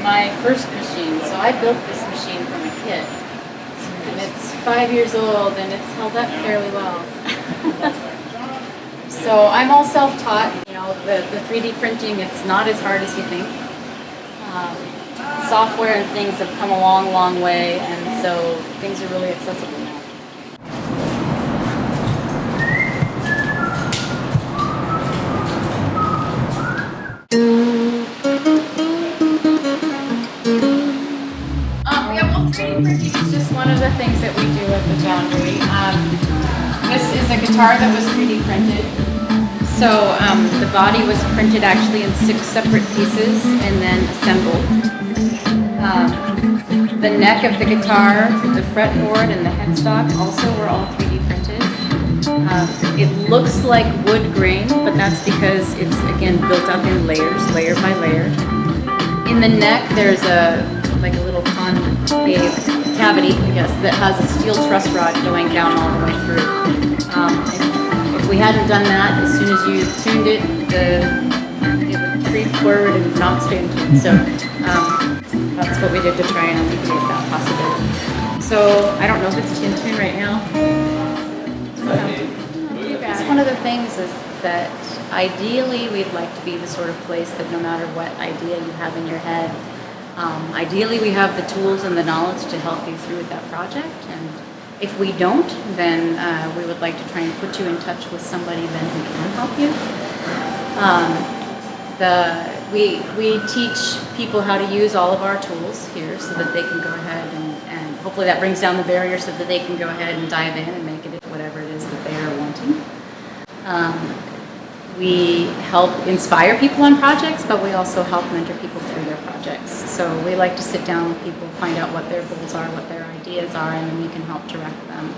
my first machine. So I built this machine from a kit. And it's 5 years old and it's held up fairly well. So I'm all self-taught. You know, the 3D printing, it's not as hard as you think. Software and things have come a long, long way, and so things are really accessible now. Yeah, well, 3D printing is just one of the things that we do at the Foundry. This is a guitar that was 3D printed. So the body was printed actually in 6 separate pieces and then assembled. The neck of the guitar, the fretboard, and the headstock also were all 3D printed. It looks like wood grain, but that's because it's, again, built up in layers, layer by layer. In the neck, there's a little concave cavity, I guess, that has a steel truss rod going down all the way through. If we hadn't done that, as soon as you tuned it, it would creep forward and not stay in tune. So that's what we did to try and alleviate that possibility. So I don't know if it's in tune right now. It's one of the things is that ideally we'd like to be the sort of place that no matter what idea you have in your head, ideally we have the tools and the knowledge to help you through with that project. And if we don't, then we would like to try and put you in touch with somebody then who can help you. We teach people how to use all of our tools here so that they can go ahead and hopefully that brings down the barrier so that they can go ahead and dive in and make it whatever it is that they are wanting. We help inspire people on projects, but we also help mentor people through their projects. So we like to sit down with people, find out what their goals are, what their ideas are, and then we can help direct them.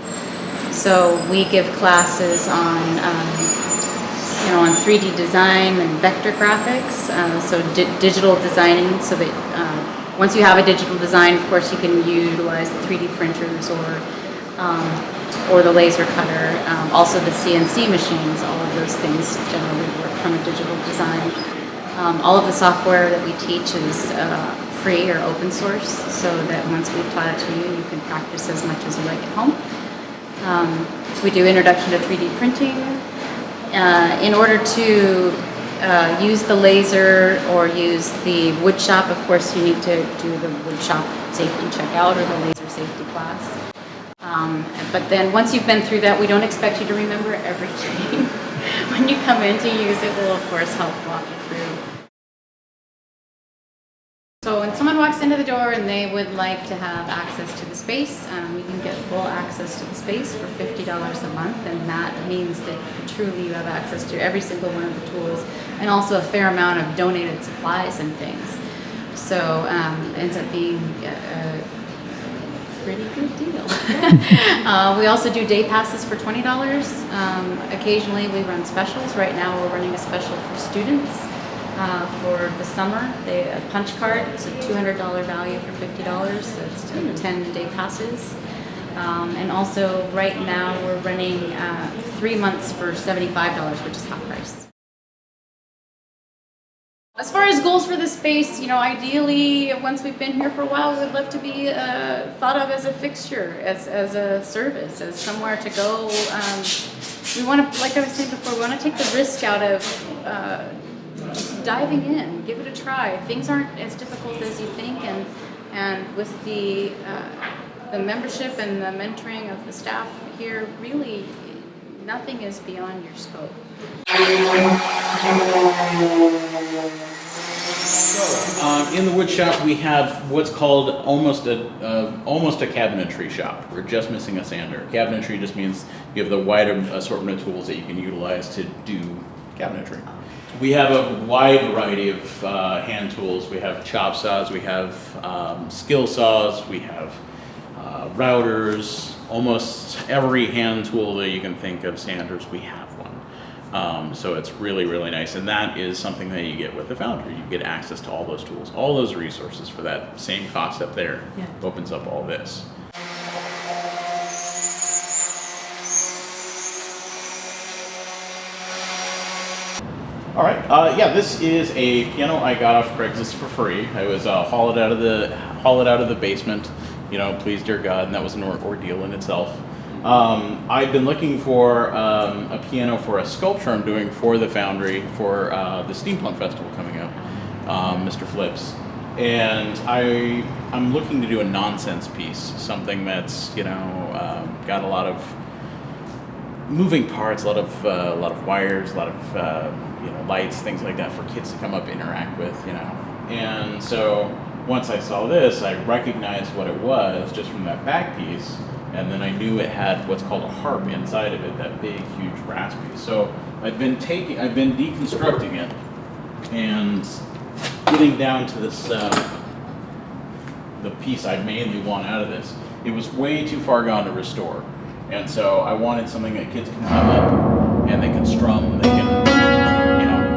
So we give classes on 3D design and vector graphics, so digital designing, so that once you have a digital design, of course, you can utilize the 3D printers or the laser cutter, also the CNC machines. All of those things generally work from a digital design. All of the software that we teach is free or open source, so that once we've taught it to you, you can practice as much as you like at home. We do introduction to 3D printing. In order to use the laser or use the wood shop, of course, you need to do the wood shop safety checkout or the laser safety class. But then once you've been through that, we don't expect you to remember everything. When you come in to use it, we'll of course help walk you through. So when someone walks into the door and they would like to have access to the space, we can get full access to the space for $50 a month, and that means that truly you have access to every single one of the tools and also a fair amount of donated supplies and things. So it ends up being a pretty good deal. We also do day passes for $20. Occasionally we run specials. Right now we're running a special for students. For the summer, a punch card. It's a $200 value for $50. So it's 10 day passes. And also right now we're running 3 months for $75, which is half price. As far as goals for the space, ideally, once we've been here for a while, we would love to be thought of as a fixture, as a service, as somewhere to go. We want to, like I was saying before, we want to take the risk out of just diving in, give it a try. Things aren't as difficult as you think, and with the membership and the mentoring of the staff here, really nothing is beyond your scope. So, in the wood shop, we have what's called almost a cabinetry shop. We're just missing a sander. Cabinetry just means you have the wide assortment of tools that you can utilize to do cabinetry. We have a wide variety of hand tools. We have chop saws, we have skill saws, we have routers, almost every hand tool that you can think of, sanders, we have one. So it's really, really nice. And that is something that you get with the Foundry. You get access to all those tools, all those resources for that same cost up there. Yeah. Opens up all this. All right. Yeah, this is a piano I got off Craigslist for free. I was haul it out of the basement. You know, please dear God, and that was an ordeal in itself. I've been looking for a piano for a sculpture I'm doing for the Foundry for the Steampunk Festival coming up, Mr. Flips, and I'm looking to do a nonsense piece, something that's got a lot of moving parts, a lot of wires, a lot of lights, things like that for kids to come up interact with, And so once I saw this, I recognized what it was just from that back piece, and then I knew it had what's called a harp inside of it, that big, huge brass piece. So I've been deconstructing it and getting down to this, the piece I mainly want out of this. It was way too far gone to restore. And so I wanted something that kids can come up and they can strum, they can,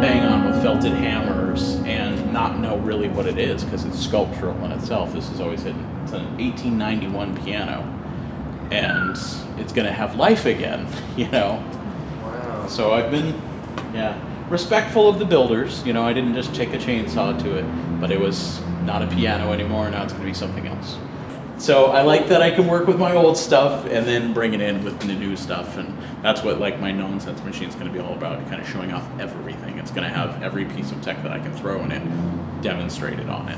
bang on with felted hammers and not know really what it is because it's sculptural in itself. This is always hidden. It's an 1891 piano, and it's going to have life again, Wow. So I've been, respectful of the builders. I didn't just take a chainsaw to it, but it was not a piano anymore. Now it's going to be something else. So I like that I can work with my old stuff and then bring it in with the new stuff, and that's what my nonsense machine is going to be all about, kind of showing off everything. It's going to have every piece of tech that I can throw in it demonstrated on it.